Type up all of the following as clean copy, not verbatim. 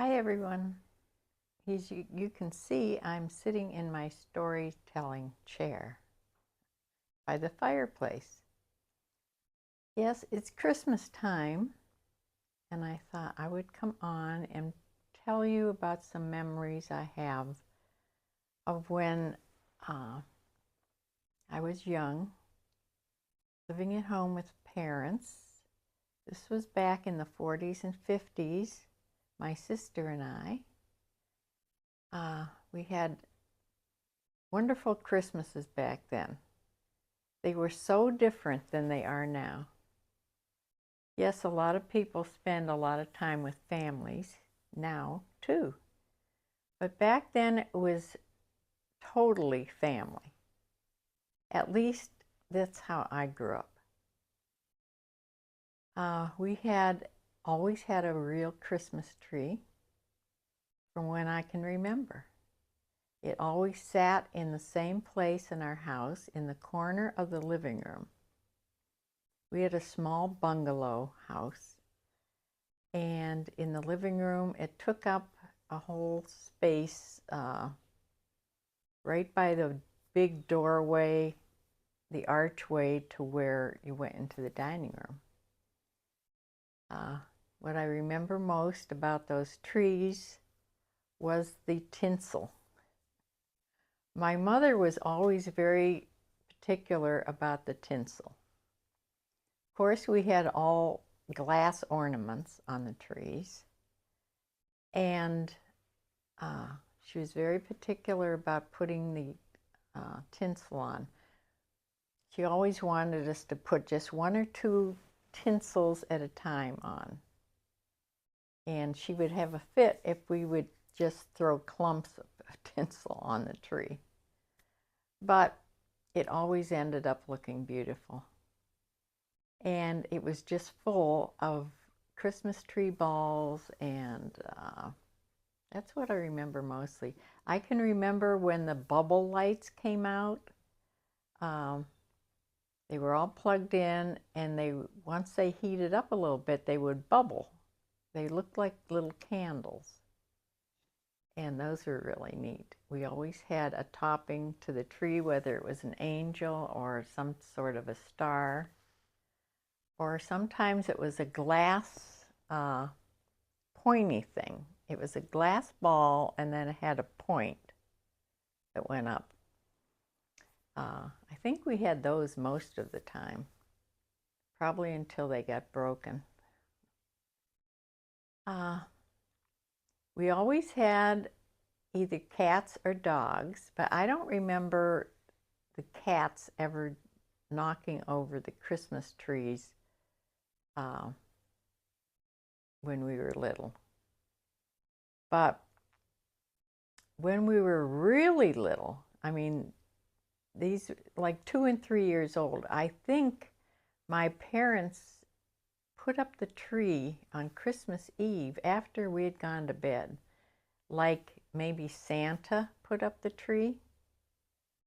Hi everyone. As you can see, I'm sitting in my storytelling chair by the fireplace. Yes, it's Christmas time, and I thought I would come on and tell you about some memories I have of when I was young, living at home with parents. This was back in the 40s and 50s, my sister and I. We had wonderful Christmases back then. They were so different than they are now. Yes, a lot of people spend a lot of time with families now, too. But back then it was totally family. At least that's how I grew up. We had always had a real Christmas tree from when I can remember. It always sat in the same place in our house, in the corner of the living room. We had a small bungalow house, and in the living room, it took up a whole space right by the big doorway, the archway to where you went into the dining room. What I remember most about those trees was the tinsel. My mother was always very particular about the tinsel. Of course, we had all glass ornaments on the trees, and she was very particular about putting the tinsel on. She always wanted us to put just one or two tinsels at a time on. And she would have a fit if we would just throw clumps of tinsel on the tree. But it always ended up looking beautiful. And it was just full of Christmas tree balls, and that's what I remember mostly. I can remember when the bubble lights came out. They were all plugged in, and once they heated up a little bit, they would bubble. They looked like little candles, and those were really neat. We always had a topping to the tree, whether it was an angel or some sort of a star, or sometimes it was a glass pointy thing. It was a glass ball, and then it had a point that went up. I think we had those most of the time, probably until they got broken. We always had either cats or dogs, but I don't remember the cats ever knocking over the Christmas trees when we were little. But when we were really little, I mean, these like 2 and 3 years old, I think my parents put up the tree on Christmas Eve after we had gone to bed. Like maybe Santa put up the tree,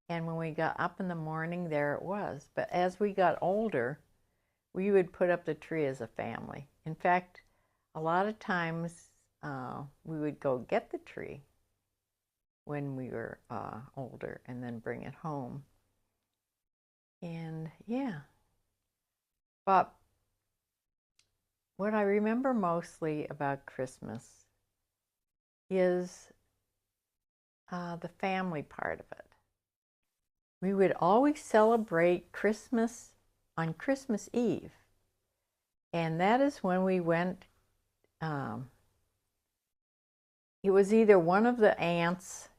and when we got up in the morning, there it was. But as we got older, we would put up the tree as a family. In fact, a lot of times we would go get the tree when we were older and then bring it home. And yeah, but what I remember mostly about Christmas is the family part of it. We would always celebrate Christmas on Christmas Eve, and that is when we went. It was either one of the aunts,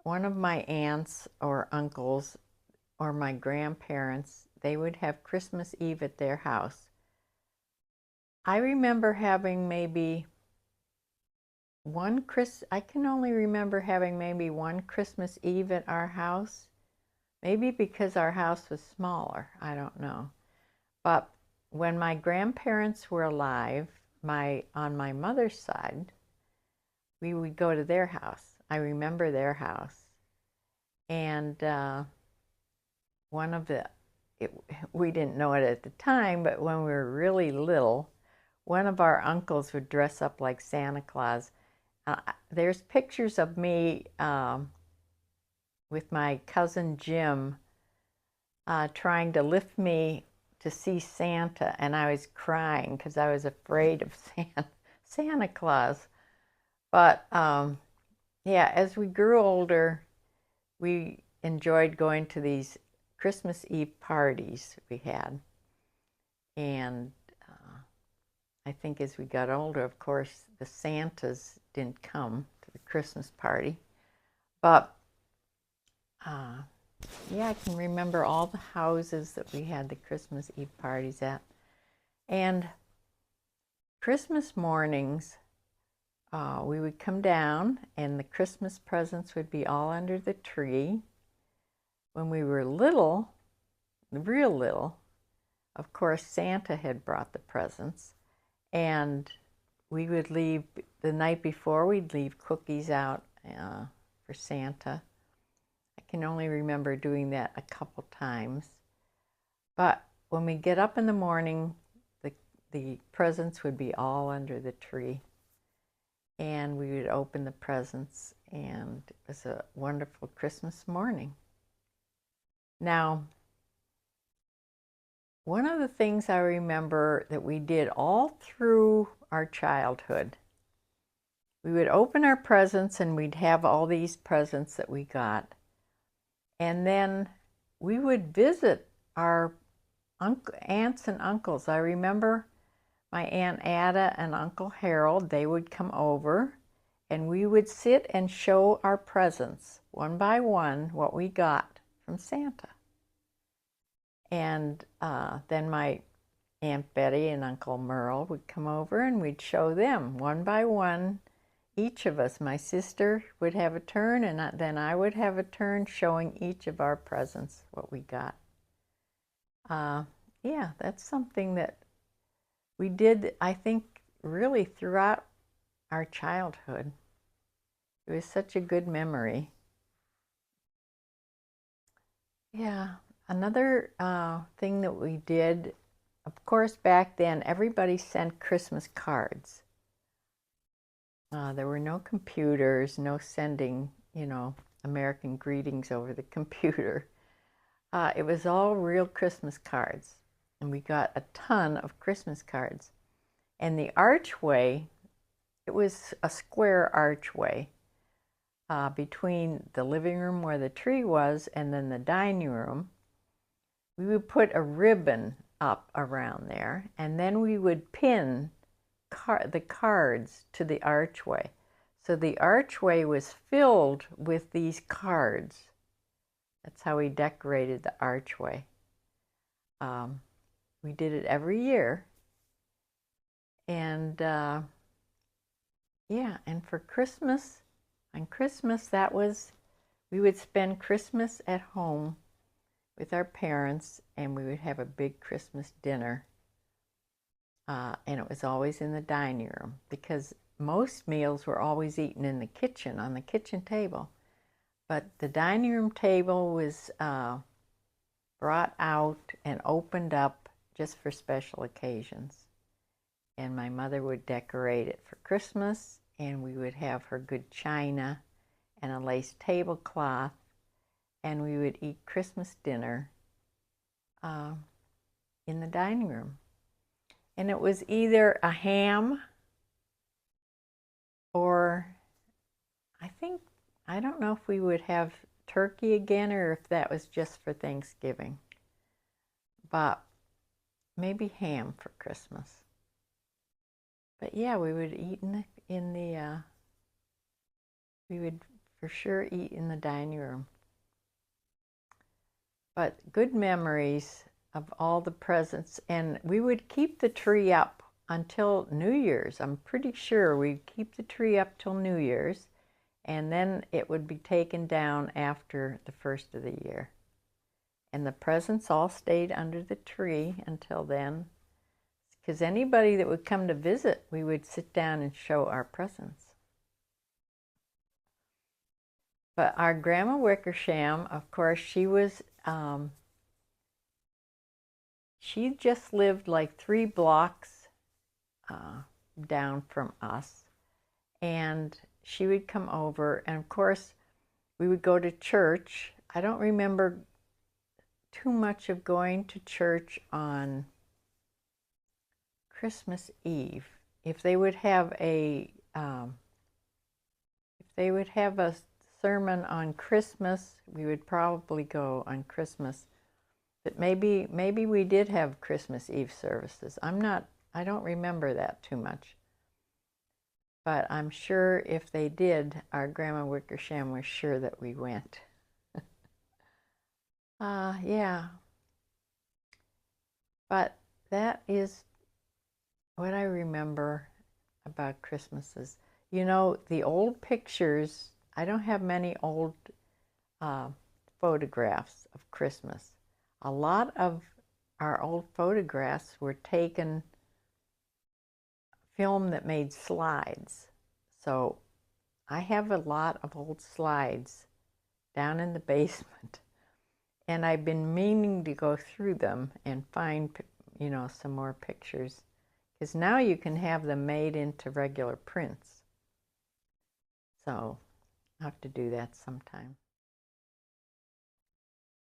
one of my aunts or uncles, or my grandparents. They would have Christmas Eve at their house. I remember having maybe I can only remember having maybe one Christmas Eve at our house. Maybe because our house was smaller, I don't know. But when my grandparents were alive, on my mother's side, we would go to their house. I remember their house. And we didn't know it at the time, but when we were really little, one of our uncles would dress up like Santa Claus. There's pictures of me with my cousin Jim trying to lift me to see Santa, and I was crying because I was afraid of Santa Claus. But yeah, as we grew older, we enjoyed going to these Christmas Eve parties we had. And I think as we got older, of course, the Santas didn't come to the Christmas party. But yeah, I can remember all the houses that we had the Christmas Eve parties at. And Christmas mornings, we would come down and the Christmas presents would be all under the tree. When we were little, real little, of course, Santa had brought the presents. And we would leave, the night before, we'd leave cookies out for Santa. I can only remember doing that a couple times. But when we get up in the morning, the presents would be all under the tree. And we would open the presents, and it was a wonderful Christmas morning. Now, one of the things I remember that we did all through our childhood, we would open our presents and we'd have all these presents that we got. And then we would visit our aunts and uncles. I remember my Aunt Ada and Uncle Harold, they would come over and we would sit and show our presents one by one what we got from Santa. And then my Aunt Betty and Uncle Merle would come over and we'd show them one by one, each of us. My sister would have a turn, and then I would have a turn showing each of our presents what we got. Yeah, that's something that we did, I think, really throughout our childhood. It was such a good memory. Yeah. Another thing that we did, of course, back then, everybody sent Christmas cards. There were no computers, no sending, American greetings over the computer. It was all real Christmas cards, and we got a ton of Christmas cards. And the archway, it was a square archway between the living room where the tree was and then the dining room. We would put a ribbon up around there, and then we would pin the cards to the archway. So the archway was filled with these cards. That's how we decorated the archway. We did it every year. And yeah, and for Christmas, on Christmas, we would spend Christmas at home with our parents, and we would have a big Christmas dinner. And it was always in the dining room because most meals were always eaten in the kitchen, on the kitchen table. But the dining room table was brought out and opened up just for special occasions. And my mother would decorate it for Christmas, and we would have her good china and a lace tablecloth, and we would eat Christmas dinner in the dining room. And it was either a ham or I don't know if we would have turkey again or if that was just for Thanksgiving. But maybe ham for Christmas. But yeah, we would eat we would for sure eat in the dining room. But good memories of all the presents, and we would keep the tree up until New Year's. I'm pretty sure we'd keep the tree up till New Year's, and then it would be taken down after the first of the year. And the presents all stayed under the tree until then, because anybody that would come to visit, we would sit down and show our presents. But our Grandma Wickersham, of course, she just lived like 3 blocks down from us, and she would come over, and of course we would go to church. I don't remember too much of going to church on Christmas Eve. If they would have a sermon on Christmas, we would probably go on Christmas. But maybe we did have Christmas Eve services. I don't remember that too much. But I'm sure if they did, our Grandma Wickersham was sure that we went. Yeah. But that is what I remember about Christmases. You know, the old pictures, I don't have many old photographs of Christmas. A lot of our old photographs were taken, film that made slides. So I have a lot of old slides down in the basement, and I've been meaning to go through them and find, you know, some more pictures, because now you can have them made into regular prints. So I'll have to do that sometime.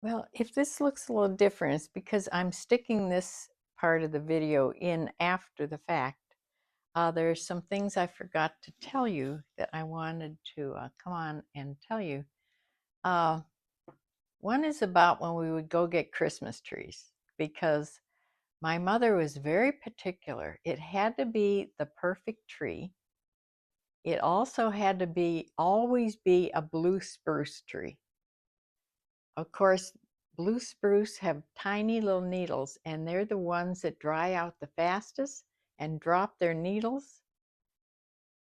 Well, if this looks a little different, it's because I'm sticking this part of the video in after the fact. There's some things I forgot to tell you that I wanted to come on and tell you. One is about when we would go get Christmas trees, because my mother was very particular. It had to be the perfect tree. It also had to always be a blue spruce tree. Of course, blue spruce have tiny little needles, and they're the ones that dry out the fastest and drop their needles.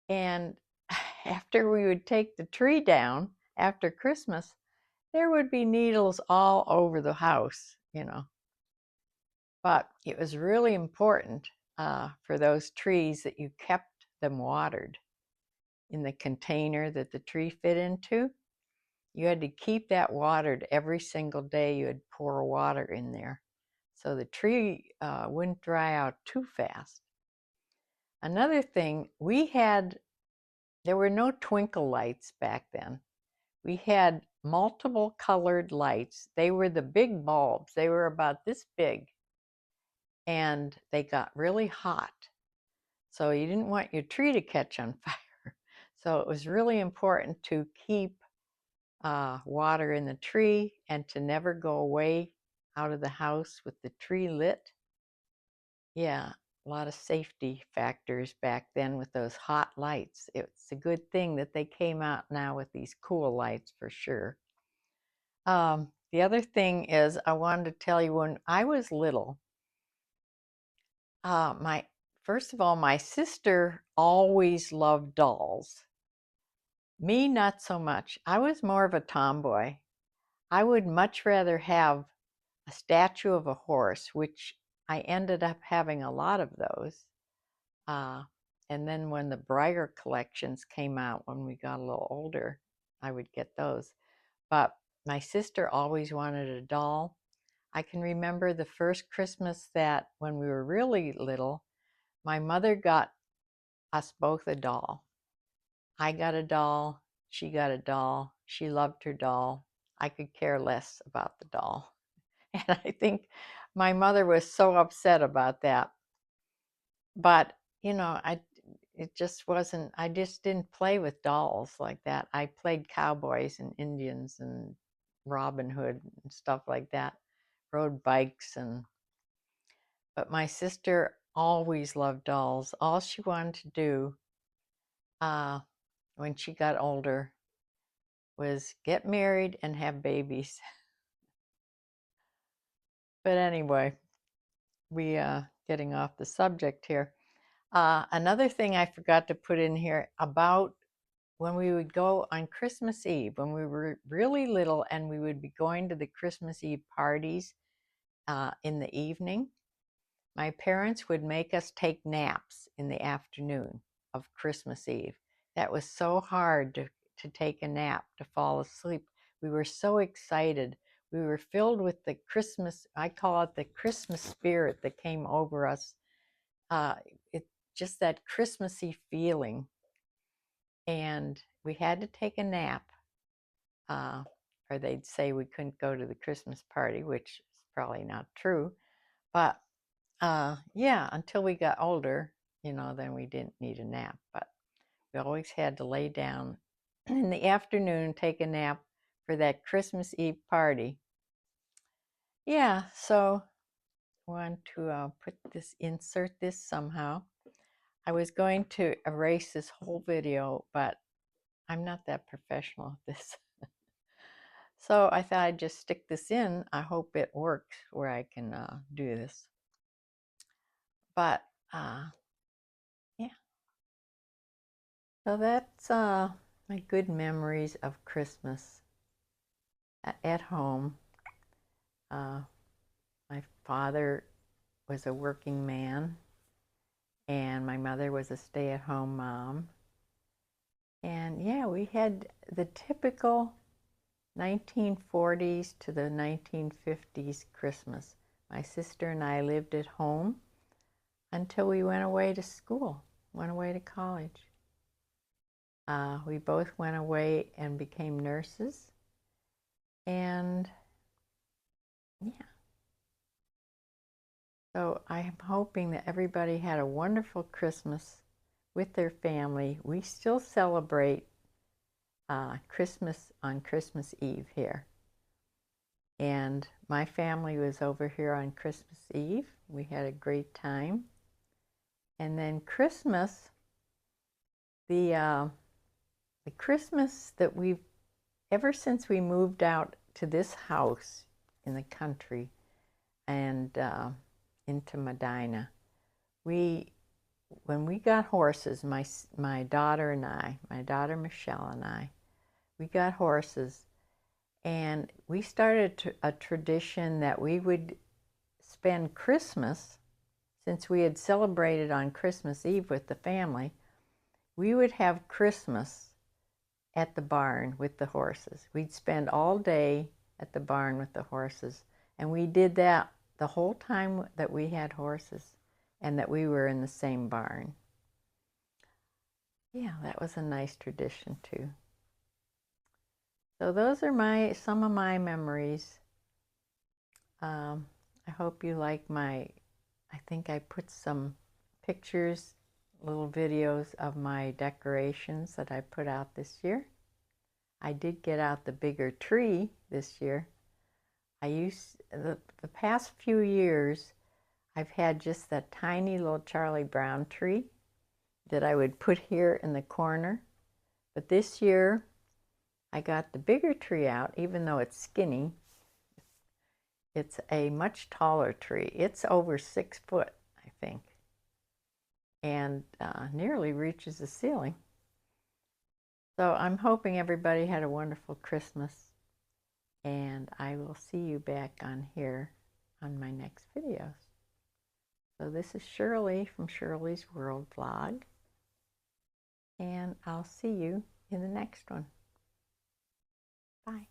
And after we would take the tree down after Christmas, there would be needles all over the house, you know. But it was really important for those trees that you kept them watered in the container that the tree fit into. You had to keep that watered every single day. You would pour water in there so the tree wouldn't dry out too fast. Another thing, there were no twinkle lights back then. We had multiple colored lights. They were the big bulbs. They were about this big, and they got really hot. So you didn't want your tree to catch on fire. So it was really important to keep water in the tree and to never go away out of the house with the tree lit. Yeah, a lot of safety factors back then with those hot lights. It's a good thing that they came out now with these cool lights for sure. The other thing is, I wanted to tell you, when I was little, first of all, my sister always loved dolls. Me, not so much. I was more of a tomboy. I would much rather have a statue of a horse, which I ended up having a lot of those. And then when the Breyer collections came out when we got a little older, I would get those. But my sister always wanted a doll. I can remember the first Christmas that when we were really little, my mother got us both a doll. I got a doll, she got a doll, she loved her doll. I could care less about the doll. And I think my mother was so upset about that. But, you know, it just wasn't, I just didn't play with dolls like that. I played cowboys and Indians and Robin Hood and stuff like that, rode bikes, but my sister always loved dolls. All she wanted to do when she got older was get married and have babies. But anyway, we getting off the subject here. Another thing I forgot to put in here about when we would go on Christmas Eve, when we were really little, and we would be going to the Christmas Eve parties in the evening, my parents would make us take naps in the afternoon of Christmas Eve. That was so hard to take a nap, to fall asleep. We were so excited. We were filled with the Christmas, I call it the Christmas spirit that came over us. just that Christmassy feeling. And we had to take a nap, or they'd say we couldn't go to the Christmas party, which is probably not true. But yeah, until we got older, then we didn't need a nap. But we always had to lay down in the afternoon, take a nap for that Christmas Eve party. Yeah, so I want to insert this somehow. I was going to erase this whole video, but I'm not that professional at this. So I thought I'd just stick this in. I hope it works where I can do this. But yeah. So that's my good memories of Christmas at home. My father was a working man, and my mother was a stay-at-home mom. And yeah, we had the typical 1940s to the 1950s Christmas. My sister and I lived at home until we went away to school, went away to college. We both went away and became nurses. And yeah. So I'm hoping that everybody had a wonderful Christmas with their family. We still celebrate Christmas on Christmas Eve here. And my family was over here on Christmas Eve. We had a great time. And then Christmas, the Christmas that ever since we moved out to this house in the country and into Medina, when we got horses, my daughter Michelle and I, we got horses, and we started a tradition that we would spend Christmas, since we had celebrated on Christmas Eve with the family, we would have Christmas at the barn with the horses. We'd spend all day at the barn with the horses, and we did that the whole time that we had horses and that we were in the same barn. Yeah, that was a nice tradition too. So those are some of my memories. I hope you like I think I put some pictures, little videos of my decorations that I put out this year. I did get out the bigger tree this year. The past few years, I've had just that tiny little Charlie Brown tree that I would put here in the corner. But this year, I got the bigger tree out, even though it's skinny. It's a much taller tree. It's over 6 foot, I think, and nearly reaches the ceiling. So I'm hoping everybody had a wonderful Christmas, and I will see you back on here on my next videos. So this is Shirley from Shirley's World Vlog, and I'll see you in the next one. Bye.